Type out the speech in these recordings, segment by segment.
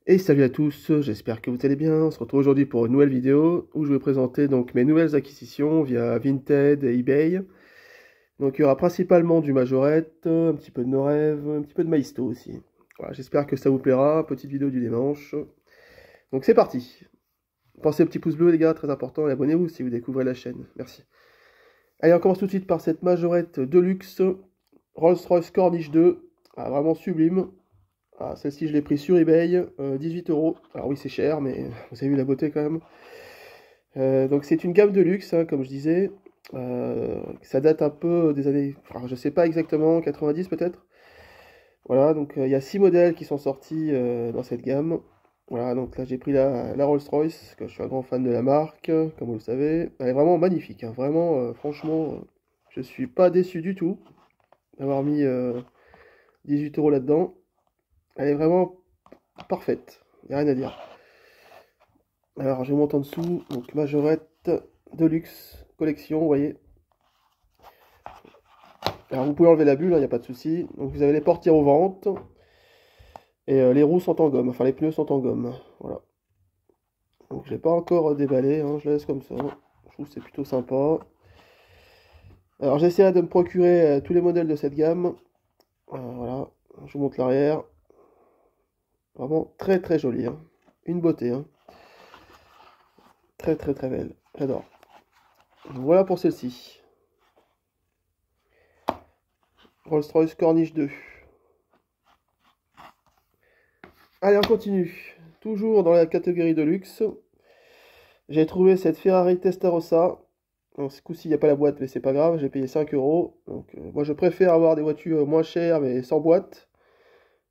Et salut à tous, j'espère que vous allez bien. On se retrouve aujourd'hui pour une nouvelle vidéo où je vais présenter donc mes nouvelles acquisitions via Vinted et eBay. Donc il y aura principalement du Majorette, un petit peu de Norev, un petit peu de Maisto aussi. Voilà, j'espère que ça vous plaira, petite vidéo du dimanche. Donc c'est parti. Pensez au petit pouce bleu les gars, très important, et abonnez-vous si vous découvrez la chaîne. Merci. Allez, on commence tout de suite par cette Majorette Deluxe Rolls-Royce Corniche 2. Ah, vraiment sublime. Ah, celle-ci, je l'ai pris sur eBay, 18 euros. Alors oui, c'est cher, mais vous avez vu la beauté quand même. Donc c'est une gamme de luxe, hein, comme je disais. Ça date un peu des années, enfin, je sais pas exactement, 90 peut-être. Voilà, donc il y a 6 modèles qui sont sortis dans cette gamme. Voilà, donc là j'ai pris la Rolls-Royce, que je suis un grand fan de la marque, comme vous le savez. Elle est vraiment magnifique, hein, vraiment, franchement, je suis pas déçu du tout d'avoir mis 18 euros là-dedans. Elle est vraiment parfaite, il n'y a rien à dire. Alors, je monte en dessous, donc Majorette Deluxe Collection, vous voyez. Alors, vous pouvez enlever la bulle, il n'y a pas de souci. Donc, vous avez les portières aux ventes. Et les roues sont en gomme, enfin, les pneus sont en gomme. Voilà. Donc, je l'ai pas encore déballé, hein, je la laisse comme ça. Je trouve que c'est plutôt sympa. Alors, j'essaierai de me procurer tous les modèles de cette gamme. Voilà, je vous montre l'arrière. Vraiment très très joli, hein. Une beauté, hein. Très très très belle, j'adore. Voilà pour celle-ci. Rolls-Royce Corniche 2. Allez, on continue. Toujours dans la catégorie de luxe. J'ai trouvé cette Ferrari Testarossa. Donc, ce coup-ci, il n'y a pas la boîte, mais c'est pas grave. J'ai payé 5 euros. Donc, moi, je préfère avoir des voitures moins chères, mais sans boîte,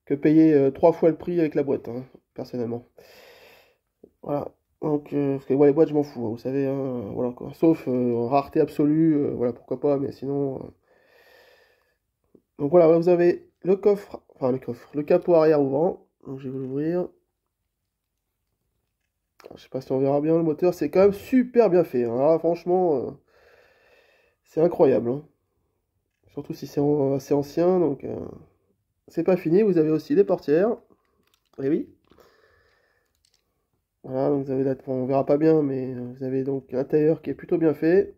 que payer 3 fois le prix avec la boîte, hein, personnellement. Voilà. Donc, parce que moi, les boîtes, je m'en fous, hein, vous savez, hein, voilà quoi. Sauf en rareté absolue, voilà, pourquoi pas, mais sinon. Donc, voilà, vous avez le coffre, enfin, le capot arrière ouvrant. Donc, je vais vous l'ouvrir. Je sais pas si on verra bien le moteur, c'est quand même super bien fait, hein. Ah, franchement, c'est incroyable, hein. Surtout si c'est assez ancien, donc c'est pas fini. Vous avez aussi les portières. Et oui. Voilà, donc vous avez bon, on verra pas bien, mais vous avez donc l'intérieur qui est plutôt bien fait.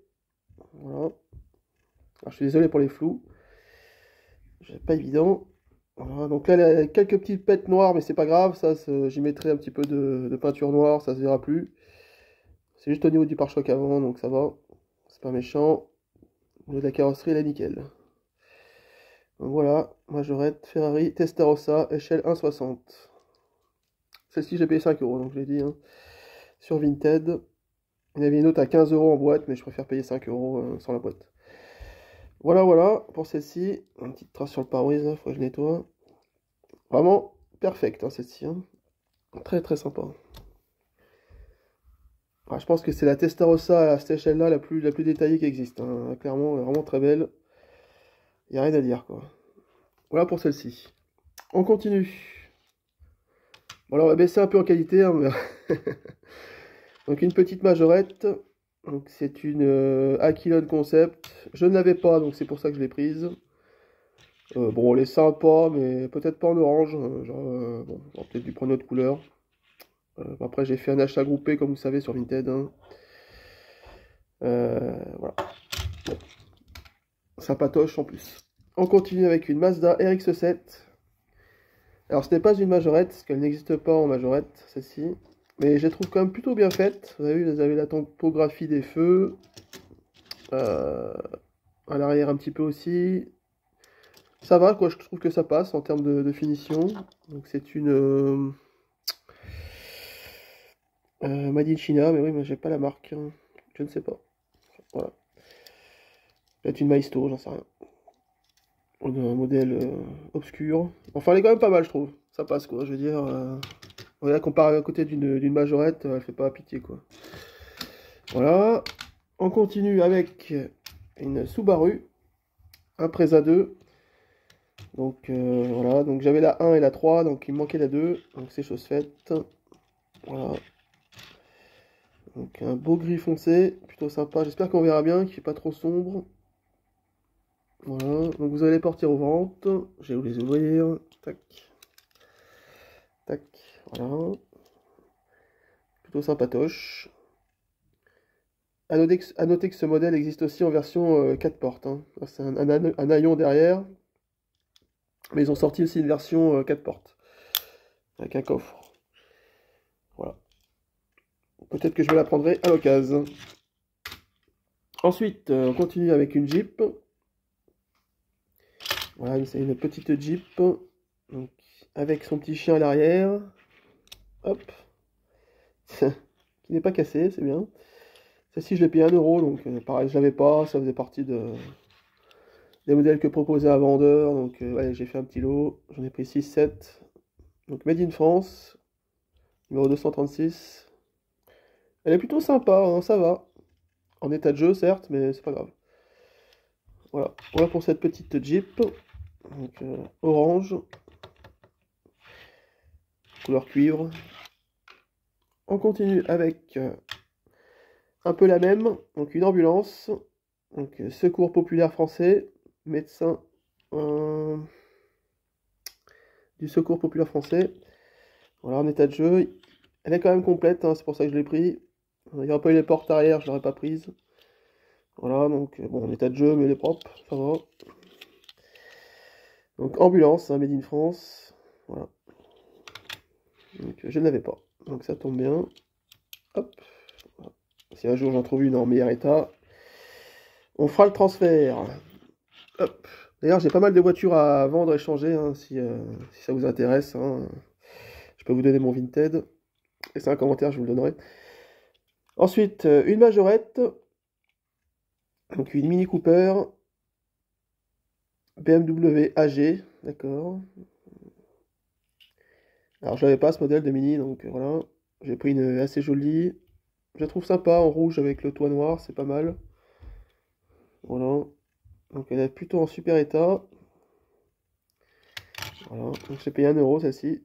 Voilà. Alors, je suis désolé pour les flous. C'est pas évident. Voilà, donc là, il y a quelques petites pètes noires, mais c'est pas grave. Ça, j'y mettrai un petit peu de peinture noire, ça se verra plus. C'est juste au niveau du pare-choc avant, donc ça va. C'est pas méchant. Au niveau de la carrosserie, elle est nickel. Donc voilà, Majorette, Ferrari, Testarossa, échelle 1,60. Celle-ci, j'ai payé 5 euros, donc je l'ai dit, hein, sur Vinted. Il y avait une autre à 15 euros en boîte, mais je préfère payer 5 euros sans la boîte. Voilà, voilà, pour celle-ci. Une petite trace sur le pare-brise, il faut que je nettoie. Vraiment perfect, hein, celle-ci, hein. Très, très sympa. Ah, je pense que c'est la Testarossa à cette échelle-là la plus détaillée qui existe, hein. Clairement, vraiment très belle. Il n'y a rien à dire, quoi. Voilà pour celle-ci. On continue. Bon, alors on va baisser un peu en qualité, hein, donc une petite majorette. Donc c'est une Aquilon Concept. Je ne l'avais pas, donc c'est pour ça que je l'ai prise. Bon, elle est sympa, mais peut-être pas en orange. Bon, j'aurais peut-être dû prendre une autre couleur. Après, j'ai fait un achat groupé, comme vous savez, sur Vinted, hein. Voilà. Bon, sympatoche en plus. On continue avec une Mazda RX-7. Alors, ce n'est pas une majorette, parce qu'elle n'existe pas en majorette, celle-ci. Mais je la trouve quand même plutôt bien faite. Vous avez vu, vous avez la topographie des feux. Euh, à l'arrière un petit peu aussi. Ça va, quoi, je trouve que ça passe en termes de finition. Donc c'est une Made in China, mais oui, moi j'ai pas la marque, hein. Je ne sais pas. Voilà. Peut-être une Maisto, j'en sais rien. Un modèle obscur. Enfin, elle est quand même pas mal, je trouve. Ça passe, quoi. Je veux dire, voilà, comparé à côté d'une majorette, elle fait pas pitié, quoi. Voilà. On continue avec une Subaru Impreza 2. Donc voilà, donc j'avais la 1 et la 3, donc il me manquait la 2, donc c'est chose faite. Voilà. Donc un beau gris foncé, plutôt sympa. J'espère qu'on verra bien, qu'il fait pas trop sombre. Voilà, donc vous avez les portières ouvrantes. Je vais vous les ouvrir. Tac. Tac, voilà. Plutôt sympatoche. À noter que ce modèle existe aussi en version 4 portes, hein. C'est un haillon derrière, mais ils ont sorti aussi une version 4 portes, avec un coffre. Voilà. Peut-être que je me la prendrai à l'occasion. Ensuite, on continue avec une Jeep. Voilà, c'est une petite Jeep, donc, avec son petit chien à l'arrière. Hop. Qui n'est pas cassé, c'est bien. Celle-ci, je l'ai payé 1 euro, donc pareil, je l'avais pas, ça faisait partie des modèles que proposait un vendeur, donc ouais, j'ai fait un petit lot, j'en ai pris 6-7. Donc Made in France, numéro 236. Elle est plutôt sympa, hein, ça va. En état de jeu, certes, mais c'est pas grave. Voilà, voilà pour cette petite Jeep. Donc orange, couleur cuivre. On continue avec un peu la même, donc une ambulance. Donc Secours Populaire Français, médecin du Secours Populaire Français. Voilà, en état de jeu. Elle est quand même complète, hein, c'est pour ça que je l'ai pris. Il n'y aurait pas eu les portes arrière, je l'aurais pas prise. Voilà, donc bon, en état de jeu, mais elle est propre, ça va. Donc ambulance, hein, Made in France. Voilà. Donc je ne l'avais pas. Donc ça tombe bien. Hop. Voilà. Si un jour j'en trouve une en meilleur état, on fera le transfert. Hop. D'ailleurs, j'ai pas mal de voitures à vendre et changer, hein, si ça vous intéresse, hein. Je peux vous donner mon Vinted. Et c'est un commentaire, je vous le donnerai. Ensuite, une majorette. Donc une Mini Cooper. BMW AG, d'accord. Alors je n'avais pas ce modèle de Mini, donc voilà. J'ai pris une assez jolie. Je la trouve sympa en rouge avec le toit noir, c'est pas mal. Voilà. Donc elle est plutôt en super état. Voilà. Donc j'ai payé 1 euro celle-ci.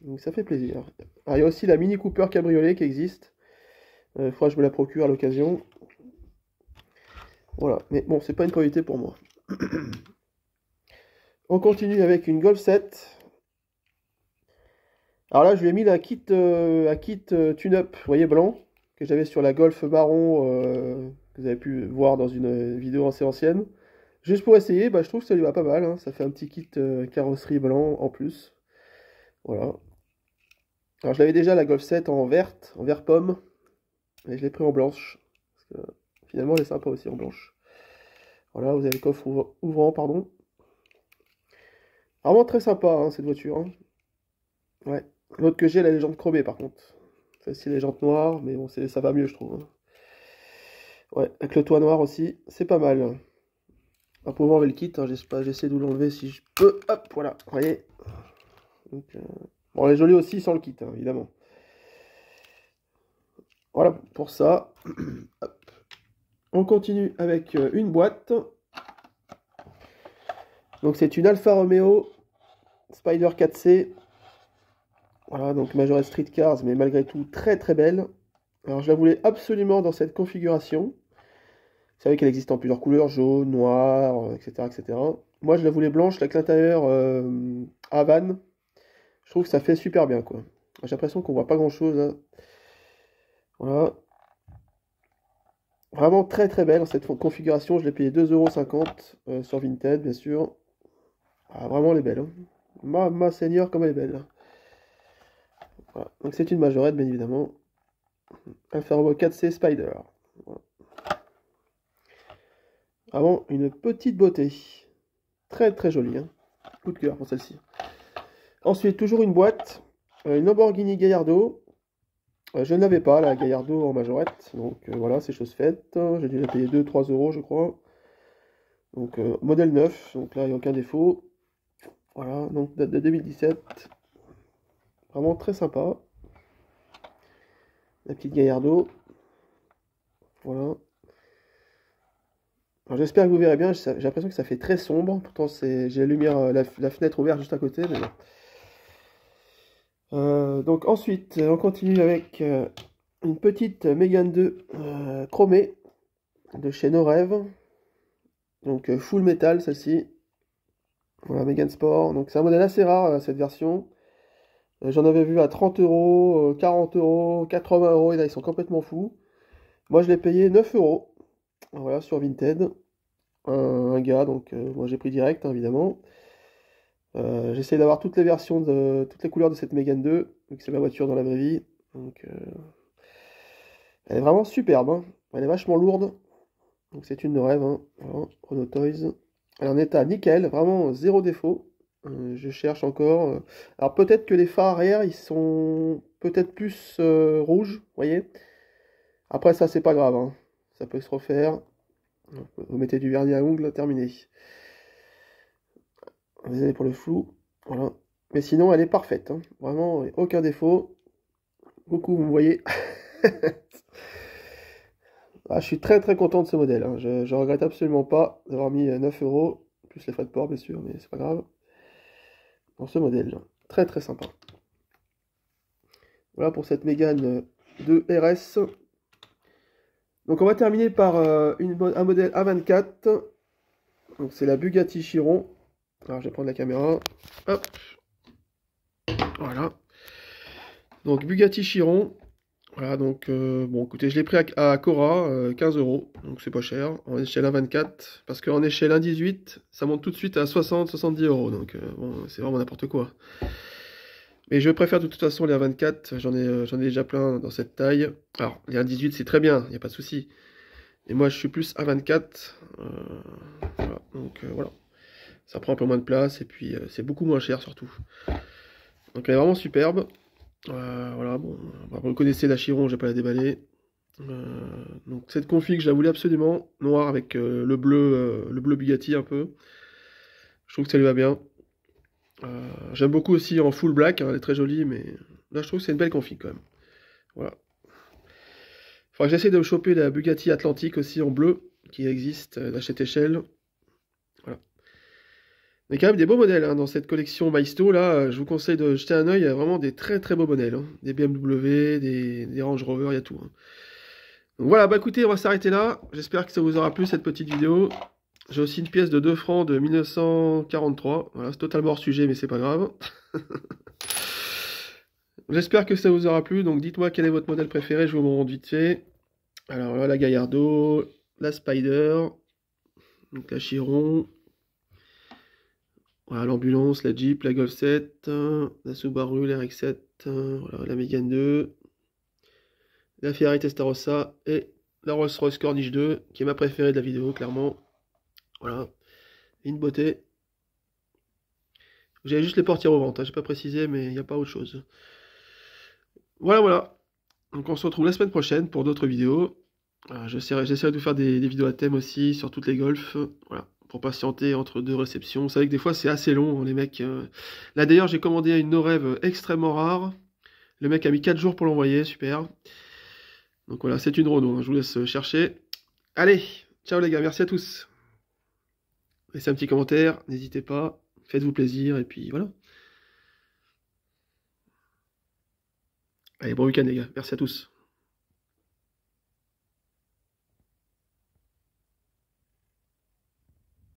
Donc ça fait plaisir. Alors il y a aussi la Mini Cooper Cabriolet qui existe. Il faudra que je me la procure à l'occasion. Voilà. Mais bon, c'est pas une priorité pour moi. On continue avec une Golf 7. Alors là, je lui ai mis la kit, tune-up, vous voyez, blanc, que j'avais sur la Golf marron, que vous avez pu voir dans une vidéo assez ancienne. Juste pour essayer, bah, je trouve que ça lui va pas mal, hein. Ça fait un petit kit carrosserie blanc en plus. Voilà. Alors je l'avais déjà la Golf 7 en verte, en vert pomme, et je l'ai pris en blanche. Parce que, finalement, elle est sympa aussi en blanche. Voilà, vous avez le coffre ouvrant, pardon. Vraiment très sympa, hein, cette voiture, hein. Ouais. L'autre que j'ai, elle a les jantes chromées par contre. Celle-ci, les jantes noires, mais bon, ça va mieux, je trouve, hein. Ouais, avec le toit noir aussi, c'est pas mal. On va pouvoir enlever le kit, hein, j'essaie de vous l'enlever si je peux. Hop, voilà, vous voyez. Donc, bon, elle est jolie aussi sans le kit, hein, évidemment. Voilà pour ça. Hop. On continue avec une boîte. Donc c'est une Alfa Romeo Spider 4C. Voilà, donc Majorette Street Cars, mais malgré tout très très belle. Alors je la voulais absolument dans cette configuration. Vous savez qu'elle existe en plusieurs couleurs, jaune, noir, etc., etc. Moi je la voulais blanche avec l'intérieur Havane. Je trouve que ça fait super bien, quoi. J'ai l'impression qu'on voit pas grand chose, hein. Voilà. Vraiment très très belle dans cette configuration. Je l'ai payé 2,50 € sur Vinted, bien sûr. Ah, vraiment elle est belle, hein. Ma seigneur, comme elle est belle. Voilà. Donc c'est une majorette, bien évidemment. Alfa Romeo 4C Spider. Voilà. Vraiment une petite beauté. Très très jolie, hein. Coup de cœur pour celle-ci. Ensuite, toujours une boîte. Une Lamborghini Gallardo. Je ne l'avais pas, la Gallardo en majorette. Donc voilà, c'est chose faite. J'ai dû la payer 2-3 €, je crois. Donc modèle neuf. Donc là, il n'y a aucun défaut. Voilà, donc date de 2017. Vraiment très sympa. La petite Gallardo. Voilà. J'espère que vous verrez bien. J'ai l'impression que ça fait très sombre. Pourtant, j'ai la lumière, la fenêtre ouverte juste à côté. Mais bon. Donc ensuite, on continue avec une petite Mégane 2 chromée de chez No Rêve. Donc full métal celle-ci. Voilà, Mégane Sport. Donc c'est un modèle assez rare cette version. J'en avais vu à 30 euros, 40 euros, 80 euros, et là ils sont complètement fous. Moi je l'ai payé 9 euros, voilà, sur Vinted. Un gars, donc moi j'ai pris direct, hein, évidemment. J'essaie d'avoir toutes les versions de toutes les couleurs de cette Mégane 2, vu que c'est ma voiture dans la vraie vie. Donc elle est vraiment superbe, hein. Elle est vachement lourde, donc c'est une de rêve, hein. Voilà, Renault Toys. Elle est en état nickel, vraiment zéro défaut. Je cherche encore. Alors peut-être que les phares arrière, ils sont peut-être plus rouges, vous voyez. Après ça, c'est pas grave, hein. Ça peut se refaire. Vous mettez du vernis à ongles, terminé. Désolé pour le flou. Voilà. Mais sinon, elle est parfaite, hein. Vraiment, aucun défaut. Beaucoup, vous me voyez. Ah, je suis très très content de ce modèle, hein. Je regrette absolument pas d'avoir mis 9 euros, plus les frais de port bien sûr, mais c'est pas grave. Pour ce modèle, très très sympa. Voilà pour cette Mégane 2 RS. Donc on va terminer par un modèle A24. Donc c'est la Bugatti Chiron. Alors je vais prendre la caméra. Hop. Voilà. Donc Bugatti Chiron. Voilà, donc bon écoutez, je l'ai pris à Cora, 15 euros, donc c'est pas cher, en échelle 1,24, parce qu'en échelle 1,18, ça monte tout de suite à 60-70 euros, donc bon, c'est vraiment n'importe quoi. Mais je préfère de toute façon les 1,24, j'en ai déjà plein dans cette taille. Alors, les 1,18 c'est très bien, il n'y a pas de souci. Et moi je suis plus 1,24, voilà, donc voilà. Ça prend un peu moins de place, et puis c'est beaucoup moins cher surtout. Donc elle est vraiment superbe. Voilà, bon, vous connaissez la Chiron, je vais pas la déballer. Donc cette config, je la voulais absolument, noire avec le bleu Bugatti un peu. Je trouve que ça lui va bien. J'aime beaucoup aussi en full black, hein, elle est très jolie, mais là je trouve que c'est une belle config quand même. Voilà. Faudra que j'essaie de me choper la Bugatti Atlantique aussi en bleu, qui existe à cette échelle. Voilà. Il y a quand même des beaux modèles, hein, dans cette collection Maisto, là, je vous conseille de jeter un œil, il y a vraiment des très très beaux modèles, hein. Des BMW, des Range Rover, il y a tout, hein. Donc voilà, bah écoutez, on va s'arrêter là. J'espère que ça vous aura plu cette petite vidéo. J'ai aussi une pièce de 2 francs de 1943. Voilà, c'est totalement hors sujet, mais c'est pas grave. J'espère que ça vous aura plu. Donc dites-moi quel est votre modèle préféré, je vous montre vite fait. Alors là, la Gallardo, la Spider, donc la Chiron. Voilà, l'ambulance, la Jeep, la Golf 7, la Subaru, la RX-7, voilà, la Mégane 2, la Ferrari Testarossa et la Rolls-Royce Corniche 2, qui est ma préférée de la vidéo, clairement. Voilà, une beauté. J'avais juste les portières aux ventes, hein, j'ai pas précisé, mais il n'y a pas autre chose. Voilà, voilà. Donc on se retrouve la semaine prochaine pour d'autres vidéos. J'essaierai de vous faire des vidéos à thème aussi sur toutes les golfs. Voilà, pour patienter entre deux réceptions. Vous savez que des fois c'est assez long, hein, les mecs. Là d'ailleurs j'ai commandé une no-rêve extrêmement rare. Le mec a mis 4 jours pour l'envoyer, super. Donc voilà, c'est une Renault, hein, je vous laisse chercher. Allez, ciao les gars, merci à tous. Laissez un petit commentaire, n'hésitez pas, faites-vous plaisir, et puis voilà. Allez, bon week-end les gars, merci à tous.